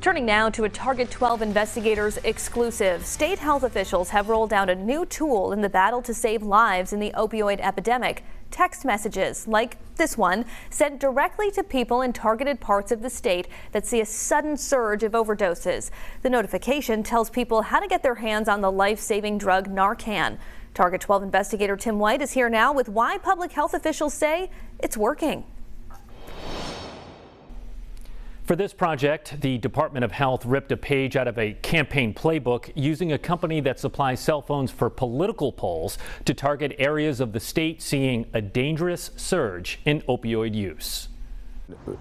Turning now to a Target 12 investigators exclusive. State health officials have rolled out a new tool in the battle to save lives in the opioid epidemic. Text messages like this one sent directly to people in targeted parts of the state that see a sudden surge of overdoses. The notification tells people how to get their hands on the life-saving drug Narcan. Target 12 investigator Tim White is here now with why public health officials say it's working. For this project, the Department of Health ripped a page out of a campaign playbook using a company that supplies cell phones for political polls to target areas of the state seeing a dangerous surge in opioid use.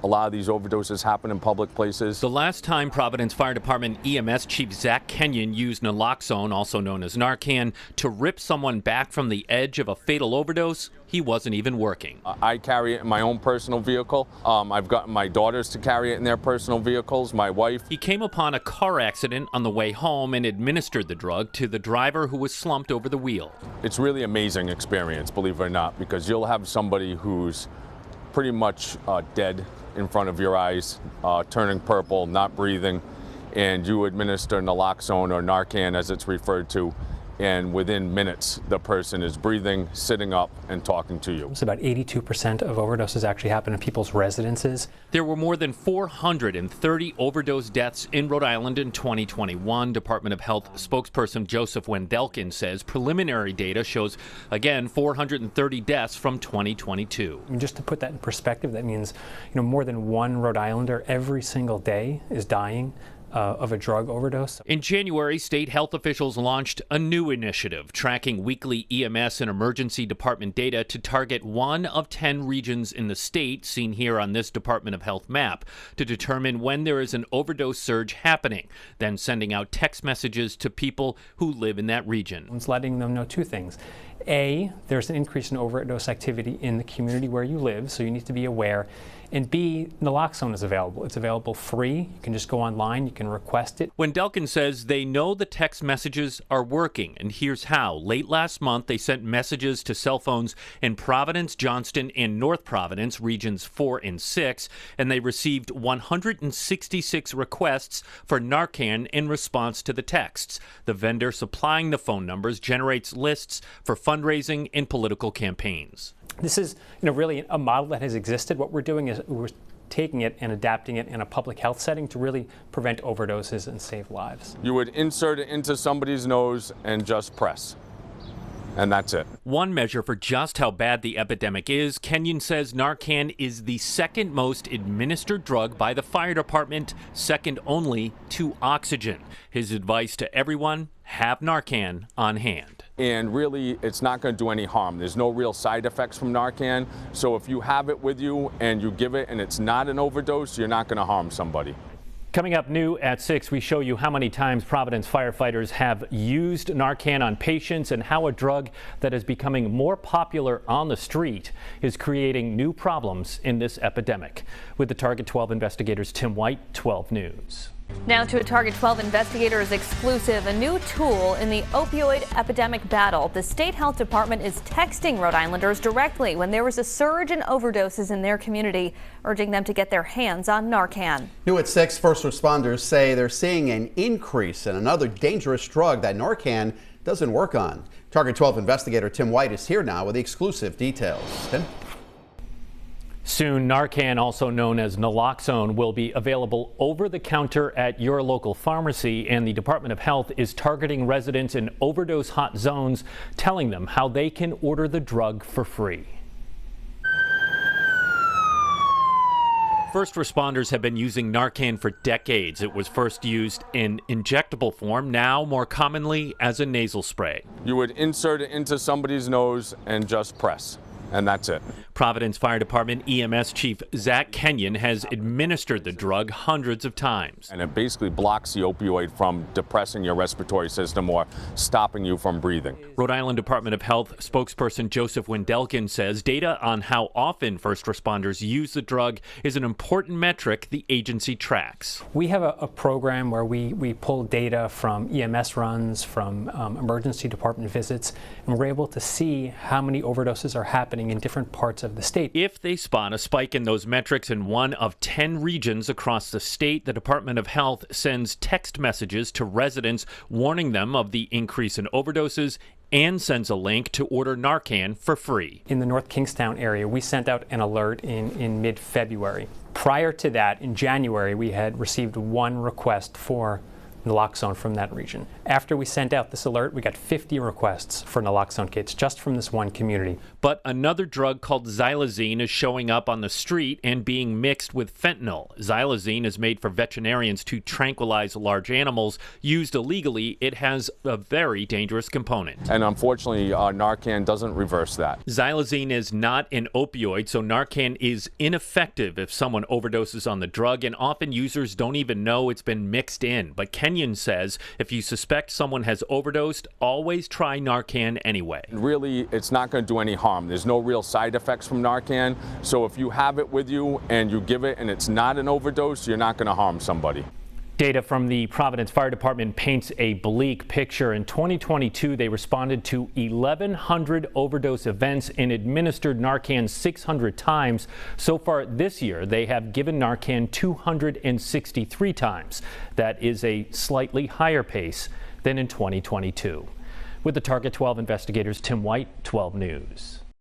A lot of these overdoses happen in public places. The last time Providence Fire Department EMS Chief Zach Kenyon used Naloxone, also known as Narcan, to rip someone back from the edge of a fatal overdose, he wasn't even working. I carry it in my own personal vehicle. I've gotten my daughters to carry it in their personal vehicles, my wife. He came upon a car accident on the way home and administered the drug to the driver who was slumped over the wheel. It's really amazing experience, believe it or not, because you'll have somebody who's pretty much dead in front of your eyes, turning purple, not breathing, and you administer Naloxone or Narcan as it's referred to, and within minutes the person is breathing, sitting up, and talking to you. It's about 82% of overdoses actually happen in people's residences. There were more than 430 overdose deaths in Rhode Island in 2021. Department of Health spokesperson Joseph Wendelkin says preliminary data shows, again, 430 deaths from 2022. I mean, just to put that in perspective, that means more than one Rhode Islander every single day is dying of a drug overdose. In January, state health officials launched a new initiative tracking weekly EMS and emergency department data to target 1 of 10 regions in the state, seen here on this Department of Health map, to determine when there is an overdose surge happening, then sending out text messages to people who live in that region. It's letting them know two things. A, there's an increase in overdose activity in the community where you live, so you need to be aware. And B, Naloxone is available. It's available free. You can just go online. You can request it. Wendelkin says they know the text messages are working, and here's how. Late last month, they sent messages to cell phones in Providence, Johnston, and North Providence, regions 4 and 6, and they received 166 requests for Narcan in response to the texts. The vendor supplying the phone numbers generates lists for fundraising and political campaigns. This is really a model that has existed. What we're doing is we're taking it and adapting it in a public health setting to really prevent overdoses and save lives. You would insert it into somebody's nose and just press. And that's it. One measure for just how bad the epidemic is, Kenyon says Narcan is the second most administered drug by the fire department, second only to oxygen. His advice to everyone, have Narcan on hand. And really, it's not going to do any harm. There's no real side effects from Narcan. So if you have it with you and you give it and it's not an overdose, you're not going to harm somebody. Coming up new at 6, we show you how many times Providence firefighters have used Narcan on patients and how a drug that is becoming more popular on the street is creating new problems in this epidemic. With the Target 12 investigators, Tim White, 12 News. Now to a Target 12 investigators exclusive, a new tool in the opioid epidemic battle. The state health department is texting Rhode Islanders directly when there was a surge in overdoses in their community, urging them to get their hands on Narcan. New at 6, first responders say they're seeing an increase in another dangerous drug that Narcan doesn't work on. Target 12 investigator Tim White is here now with the exclusive details. Tim? Soon, Narcan, also known as Naloxone, will be available over the counter at your local pharmacy, and the Department of Health is targeting residents in overdose hot zones, telling them how they can order the drug for free. First responders have been using Narcan for decades. It was first used in injectable form, now more commonly as a nasal spray. You would insert it into somebody's nose and just press. And that's it. Providence Fire Department EMS Chief Zach Kenyon has administered the drug hundreds of times. And it basically blocks the opioid from depressing your respiratory system or stopping you from breathing. Rhode Island Department of Health spokesperson Joseph Wendelkin says data on how often first responders use the drug is an important metric the agency tracks. We have a program where we pull data from EMS runs, from emergency department visits, and we're able to see how many overdoses are happening happening in different parts of the state. If they spot a spike in those metrics in one of 10 regions across the state, the Department of Health sends text messages to residents warning them of the increase in overdoses and sends a link to order Narcan for free. In the North Kingstown area, we sent out an alert in mid-February. Prior to that, in January, we had received one request for Naloxone from that region. After we sent out this alert, we got 50 requests for Naloxone kits just from this one community. But another drug called xylazine is showing up on the street and being mixed with fentanyl. Xylazine is made for veterinarians to tranquilize large animals. Used illegally, it has a very dangerous component. And unfortunately, Narcan doesn't reverse that. Xylazine is not an opioid, so Narcan is ineffective if someone overdoses on the drug, and often users don't even know it's been mixed in. But Kenyon says if you suspect someone has overdosed, always try Narcan anyway. Really, it's not going to do any harm. There's no real side effects from Narcan. So if you have it with you and you give it and it's not an overdose, you're not going to harm somebody. Data from the Providence Fire Department paints a bleak picture. In 2022, they responded to 1,100 overdose events and administered Narcan 600 times. So far this year, they have given Narcan 263 times. That is a slightly higher pace than in 2022. With the Target 12 investigators, Tim White, 12 News.